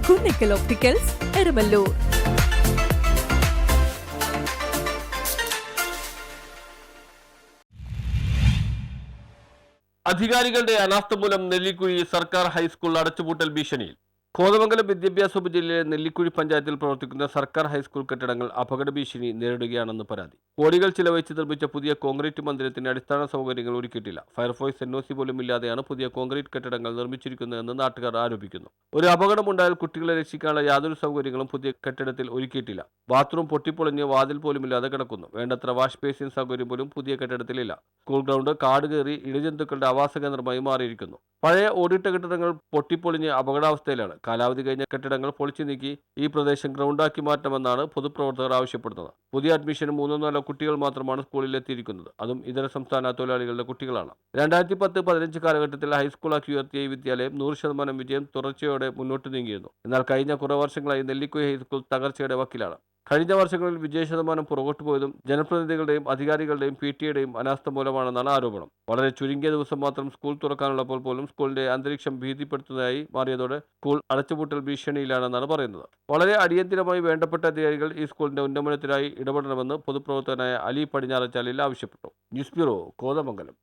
Kunnickal opticals, Eramallur. അധികാരികളുടെ അനാസ്ഥ മൂലം നെല്ലിക്കുഴി സർക്കാർ ഹൈസ്കൂൾ അടച്ചുപൂട്ടൽ ഭീഷണിയിൽ. കോതമംഗലം വിദ്യാഭ്യാസ ഉപജില്ലയിലെ നെല്ലിക്കുഴി പഞ്ചായത്തിൽ പ്രവർത്തിക്കുന്ന സർക്കാർ ഹൈസ്കൂൾ കെട്ടിടങ്ങൾ അപകട ഭീഷണി നേരിടുകയാണെന്ന് പരാതി. കോടികൾ ചിലവഴിച്ച് നിർമ്മിച്ച പുതിയ കോൺക്രീറ്റ് മന്ദിരത്തിന് അടിസ്ഥാന സൗകര്യങ്ങൾ ഒരുക്കിയിട്ടില്ല. ഫയർഫോഴ്സ് NOC പോലും ഇല്ലാതെയാണ് പുതിയ കോൺക്രീറ്റ് കെട്ടിടങ്ങൾ നിർമ്മിച്ചിരിക്കുന്നതെന്ന് നാട്ടുകാർ ആരോപിക്കുന്നു. ഒരു അപകടമുണ്ടായാൽ കുട്ടികളെ രക്ഷിക്കാനുള്ള യാതൊരു സൗകര്യങ്ങളും പുതിയ കെട്ടിടത്തിൽ ഒരുക്കിയിട്ടില്ല. ബാത്റൂം പൊട്ടിപ്പൊളിഞ്ഞ് വാതിൽ പോലുമില്ലാതെ കിടക്കുന്നു. വേണ്ടത്ര വാഷ് ബേസിൻ സൗകര്യം പോലും പുതിയ കെട്ടിടത്തിലില്ല. സ്കൂൾ ഗ്രൗണ്ട് കാട് കയറി ഇഴജന്തുക്കളുടെ ആവാസ കേന്ദ്രമായി മാറിയിരിക്കുന്നു. പഴയ ഓടിട്ട കെട്ടിടങ്ങൾ പൊട്ടിപ്പൊളിഞ്ഞ് അപകടാവസ്ഥയിലാണ്. കാലാവധി കഴിഞ്ഞ കെട്ടിടങ്ങൾ പൊളിച്ചു നീക്കി ഈ പ്രദേശം ഗ്രൗണ്ടാക്കി മാറ്റണമെന്നാണ് പൊതുപ്രവർത്തകർ ആവശ്യപ്പെടുന്നത്. പുതിയ അഡ്മിഷന് 3-4 കുട്ടികൾ മാത്രമാണ് സ്കൂളിൽ എത്തിയിരിക്കുന്നത്. അതും ഇതര സംസ്ഥാന തൊഴിലാളികളുടെ കുട്ടികളാണ്. 2010-15 കാലഘട്ടത്തിൽ ഹൈസ്കൂളാക്കി ഉയർത്തിയ ഈ വിദ്യാലയം 100% വിജയം തുടർച്ചയോടെ മുന്നോട്ട് നീങ്ങിയിരുന്നു. എന്നാൽ കഴിഞ്ഞ കുറേ വർഷങ്ങളായി നെല്ലിക്കുഴി ഹൈസ്കൂൾ തകർച്ചയുടെ വക്കിലാണ്. കഴിഞ്ഞ വർഷങ്ങളിൽ വിജയശതമാനം പുറകോട്ട് പോയതും ജനപ്രതിനിധികളുടെയും അധികാരികളുടെയും PTA അനാസ്ഥ മൂലമാണെന്നാണ് ആരോപണം. വളരെ ചുരുങ്ങിയ ദിവസം മാത്രം സ്കൂൾ തുറക്കാനുള്ളപ്പോൾ പോലും സ്കൂളിന്റെ അന്തരീക്ഷം ഭീതിപ്പെടുത്തുന്നതായി മാറിയതോടെ സ്കൂൾ അടച്ചുപൂട്ടൽ ഭീഷണിയിലാണെന്നാണ് പറയുന്നത്. വളരെ അടിയന്തിരമായി വേണ്ടപ്പെട്ട അധികാരികൾ ഈ സ്കൂളിന്റെ ഉന്നമനത്തിനായി ഇടപെടണമെന്ന് പൊതുപ്രവർത്തകനായ അലി പടിഞ്ഞാറച്ചാലിൽ ആവശ്യപ്പെട്ടു. News bureau, Kothamangalam.